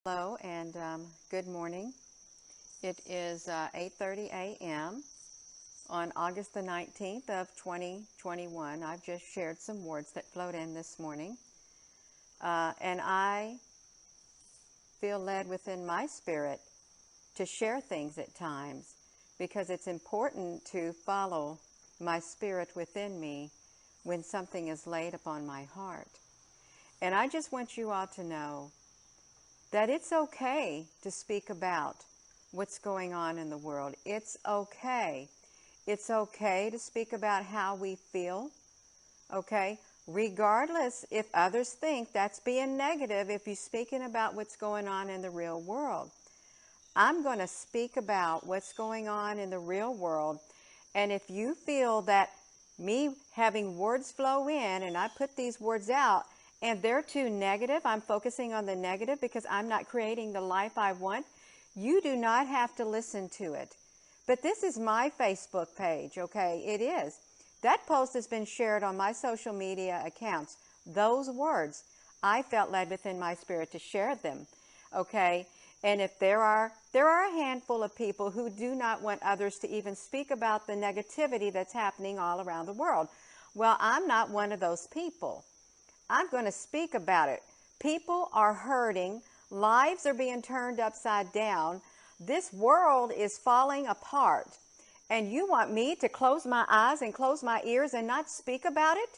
Hello and good morning. It is 8:30 a.m. on August the 19th of 2021. I've just shared some words that flowed in this morning. And I feel led within my spirit to share things at times because it's important to follow my spirit within me when something is laid upon my heart. And I just want you all to know that it's okay to speak about what's going on in the world. It's okay. It's okay to speak about how we feel, okay? Regardless if others think that's being negative, if you're speaking about what's going on in the real world. I'm going to speak about what's going on in the real world, and if you feel that me having words flow in, and I put these words out, and they're too negative, I'm focusing on the negative because I'm not creating the life I want, you do not have to listen to it. But this is my Facebook page, okay? It is. That post has been shared on my social media accounts. Those words, I felt led within my spirit to share them, okay? And if there are a handful of people who do not want others to even speak about the negativity that's happening all around the world. Well, I'm not one of those people. I'm going to speak about it. People are hurting. Lives are being turned upside down. This world is falling apart. And you want me to close my eyes and close my ears and not speak about it?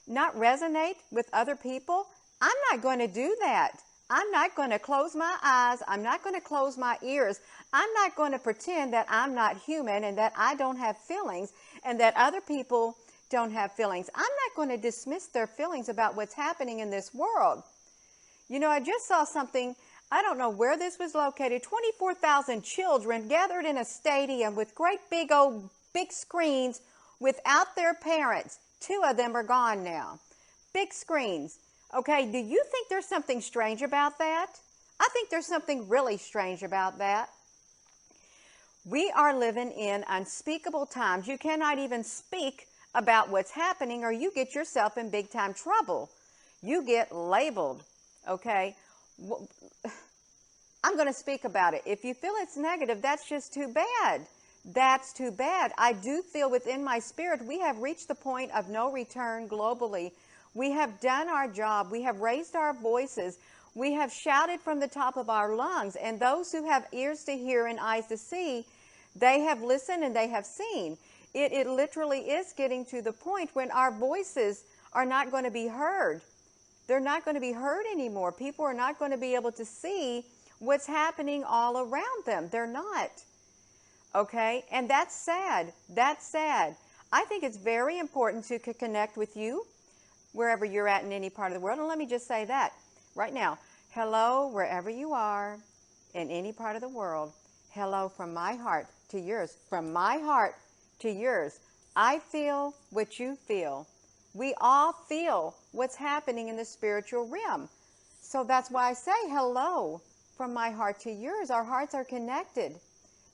Not resonate with other people? I'm not going to do that. I'm not going to close my eyes. I'm not going to close my ears. I'm not going to pretend that I'm not human and that I don't have feelings and that other people don't have feelings. I'm not going to dismiss their feelings about what's happening in this world. You know, I just saw something, I don't know where this was located, 24,000 children gathered in a stadium with great big screens without their parents. 2 of them are gone now. Big screens. Okay, do you think there's something strange about that? I think there's something really strange about that. We are living in unspeakable times. You cannot even speak about what's happening or you get yourself in big time trouble. You get labeled, okay? I'm going to speak about it. If you feel it's negative, that's just too bad. That's too bad. I do feel within my spirit we have reached the point of no return globally. We have done our job. We have raised our voices. We have shouted from the top of our lungs. And those who have ears to hear and eyes to see, they have listened and they have seen. It literally is getting to the point when our voices are not going to be heard. They're not going to be heard anymore. People are not going to be able to see what's happening all around them. They're not. Okay? And that's sad. That's sad. I think it's very important to connect with you wherever you're at in any part of the world. And let me just say that right now. Hello, wherever you are in any part of the world. Hello from my heart to yours. From my heart to yours. I feel what you feel. We all feel what's happening in the spiritual realm. So that's why I say hello from my heart to yours. Our hearts are connected.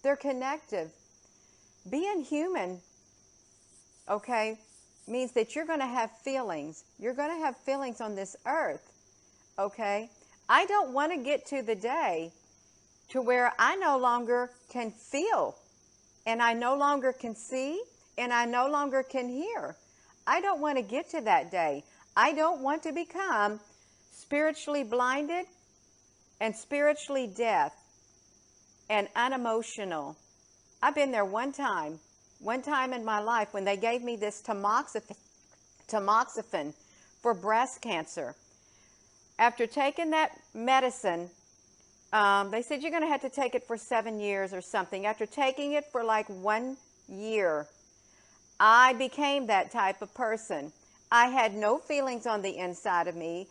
They're connected. Being human, okay, means that you're going to have feelings. You're going to have feelings on this earth, okay? I don't want to get to the day to where I no longer can feel. And I no longer can see, and I no longer can hear. I don't want to get to that day. I don't want to become spiritually blinded and spiritually deaf and unemotional. I've been there one time in my life when they gave me this tamoxifen for breast cancer. After taking that medicine, they said you're going to have to take it for 7 years or something. After taking it for like 1 year, I became that type of person. I had no feelings on the inside of me.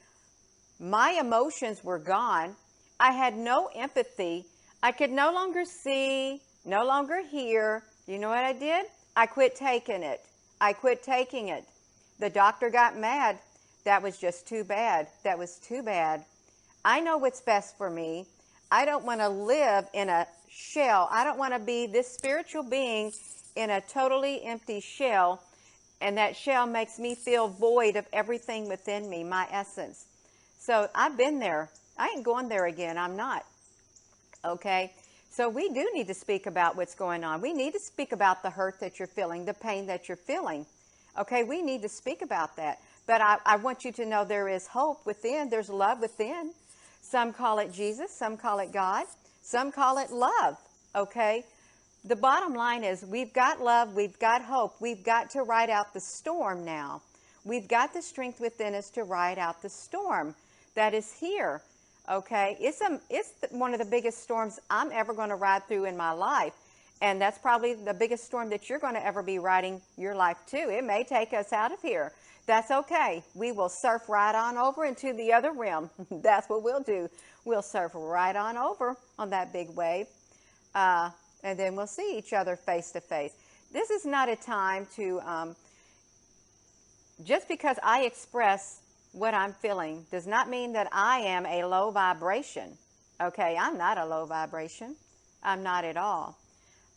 My emotions were gone. I had no empathy. I could no longer see, no longer hear. You know what I did? I quit taking it. I quit taking it. The doctor got mad. That was just too bad. That was too bad. I know what's best for me. I don't want to live in a shell. I don't want to be this spiritual being in a totally empty shell, and that shell makes me feel void of everything within me, my essence. So I've been there. I ain't going there again. I'm not. Okay? So we do need to speak about what's going on. We need to speak about the hurt that you're feeling, the pain that you're feeling. Okay? We need to speak about that. But I want you to know there is hope within. There's love within. Some call it Jesus. Some call it God. Some call it love. Okay? The bottom line is we've got love. We've got hope. We've got to ride out the storm now. We've got the strength within us to ride out the storm that is here. Okay? It's one of the biggest storms I'm ever going to ride through in my life. And that's probably the biggest storm that you're going to ever be riding your life too. It may take us out of here. That's okay. We will surf right on over into the other realm. That's what we'll do. We'll surf right on over on that big wave. And then we'll see each other face to face. This is not a time to, just because I express what I'm feeling does not mean that I am a low vibration. Okay, I'm not a low vibration. I'm not at all.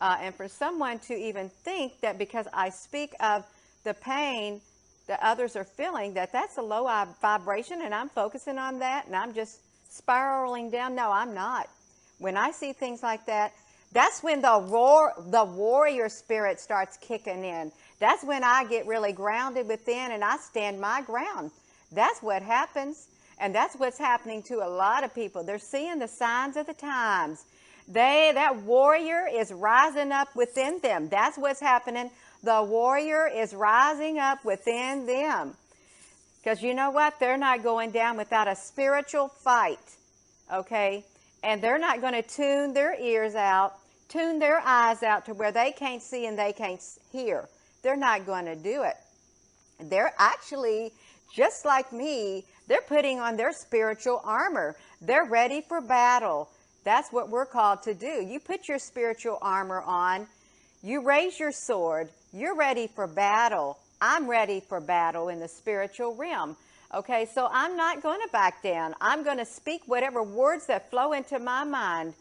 And for someone to even think that because I speak of the pain that others are feeling, that's a low vibration and I'm focusing on that and I'm just spiraling down. No, I'm not. When I see things like that, that's when the warrior spirit starts kicking in. That's when I get really grounded within and I stand my ground. That's what happens. And that's what's happening to a lot of people. They're seeing the signs of the times. That warrior is rising up within them. That's what's happening. The warrior is rising up within them. Because you know what? They're not going down without a spiritual fight. Okay? And they're not going to tune their ears out, tune their eyes out to where they can't see and they can't hear. They're not going to do it. They're actually, just like me, they're putting on their spiritual armor. They're ready for battle. That's what we're called to do. You put your spiritual armor on. You raise your sword. You're ready for battle. I'm ready for battle in the spiritual realm. Okay, so I'm not going to back down. I'm going to speak whatever words that flow into my mind.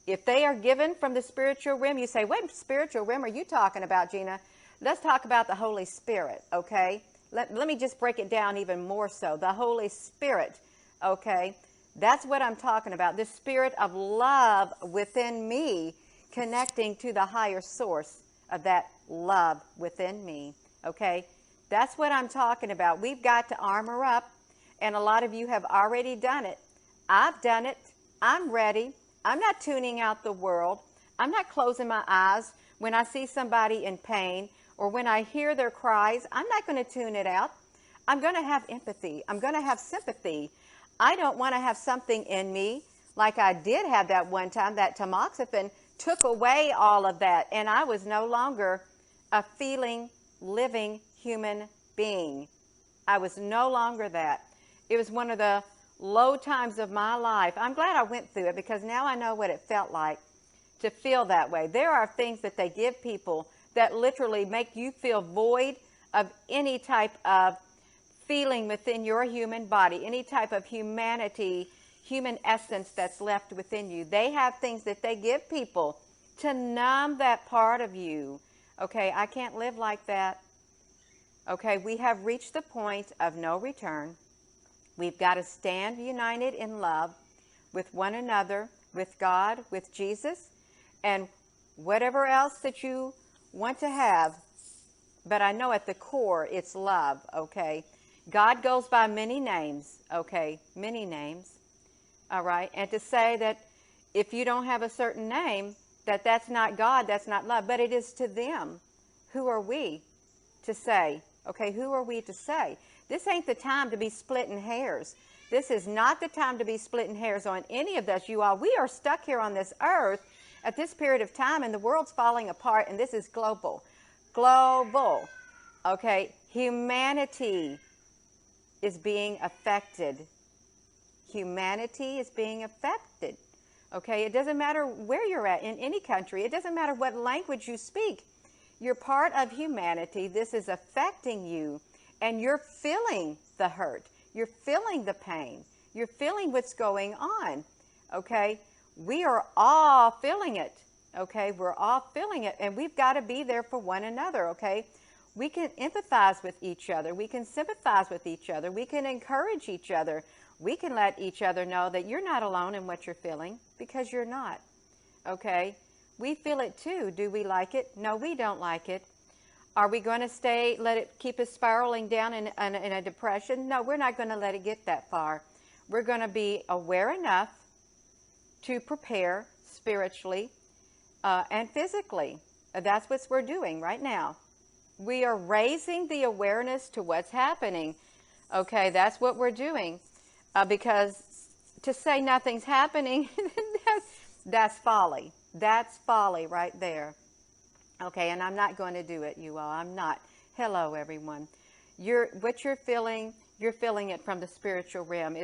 If they are given from the spiritual realm, you say, what spiritual realm are you talking about, Gina? Let's talk about the Holy Spirit, okay? Let me just break it down even more so. The Holy Spirit, okay? That's what I'm talking about. This spirit of love within me connecting to the higher source of that love within me, okay? That's what I'm talking about. We've got to armor up, and a lot of you have already done it. I've done it. I'm ready. I'm not tuning out the world. I'm not closing my eyes when I see somebody in pain or when I hear their cries. I'm not going to tune it out. I'm going to have empathy. I'm going to have sympathy. I don't want to have something in me like I did have that one time. That tamoxifen took away all of that, and I was no longer a feeling, living human being. I was no longer that. It was one of the low times of my life. I'm glad I went through it because now I know what it felt like to feel that way. There are things that they give people that literally make you feel void of any type of feeling within your human body, any type of humanity, human essence that's left within you. They have things that they give people to numb that part of you. Okay, I can't live like that. Okay, we have reached the point of no return. We've got to stand united in love with one another, with God, with Jesus, and whatever else that you want to have. But I know at the core, it's love, okay? God goes by many names, okay? Many names, all right? And to say that if you don't have a certain name, that's not God, that's not love, but it is to them. Who are we to say? Okay, who are we to say? This ain't the time to be splitting hairs. This is not the time to be splitting hairs on any of us, you all. We are stuck here on this earth at this period of time, and the world's falling apart, and this is global. Global. Okay, humanity is being affected. Humanity is being affected. Okay, it doesn't matter where you're at in any country. It doesn't matter what language you speak. You're part of humanity. This is affecting you, and you're feeling the hurt. You're feeling the pain. You're feeling what's going on, okay? We are all feeling it, okay? We're all feeling it, and we've got to be there for one another, okay? We can empathize with each other. We can sympathize with each other. We can encourage each other. we can let each other know that you're not alone in what you're feeling, because you're not. Okay? We feel it too. Do we like it? No, we don't like it. Are we going to let it keep us spiraling down in a depression? No, we're not going to let it get that far. We're going to be aware enough to prepare spiritually and physically. That's what we're doing right now. We are raising the awareness to what's happening. Okay, that's what we're doing. Because to say nothing's happening, that's folly. That's folly right there. Okay, and I'm not going to do it, you all. I'm not. Hello, everyone. What you're feeling it from the spiritual realm.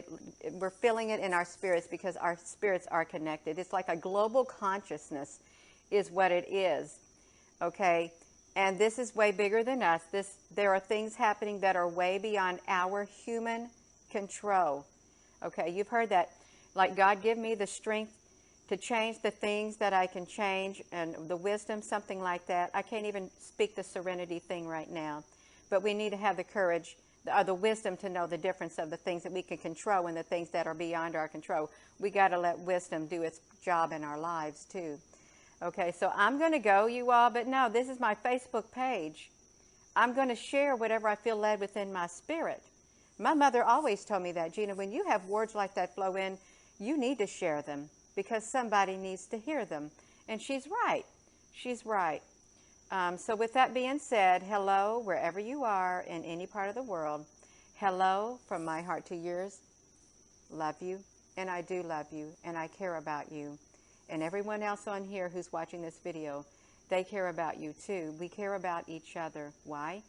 We're feeling it in our spirits because our spirits are connected. It's like a global consciousness is what it is. Okay, and this is way bigger than us. There are things happening that are way beyond our human control. Okay, you've heard that. Like, God, give me the strength to change the things that I can change, and the wisdom, something like that. I can't even speak the serenity thing right now. But we need to have the courage, the wisdom to know the difference of the things that we can control and the things that are beyond our control. We got to let wisdom do its job in our lives too. Okay, so I'm going to go, you all, but no, this is my Facebook page. I'm going to share whatever I feel led within my spirit. My mother always told me that, Gina, when you have words like that flow in, you need to share them because somebody needs to hear them. And she's right. She's right. So with that being said, hello, wherever you are in any part of the world. Hello from my heart to yours. Love you, and I do love you, and I care about you. And everyone else on here who's watching this video, they care about you too. We care about each other. Why?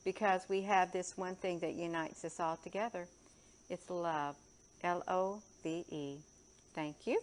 Because we have this one thing that unites us all together. It's love. Love. Thank you.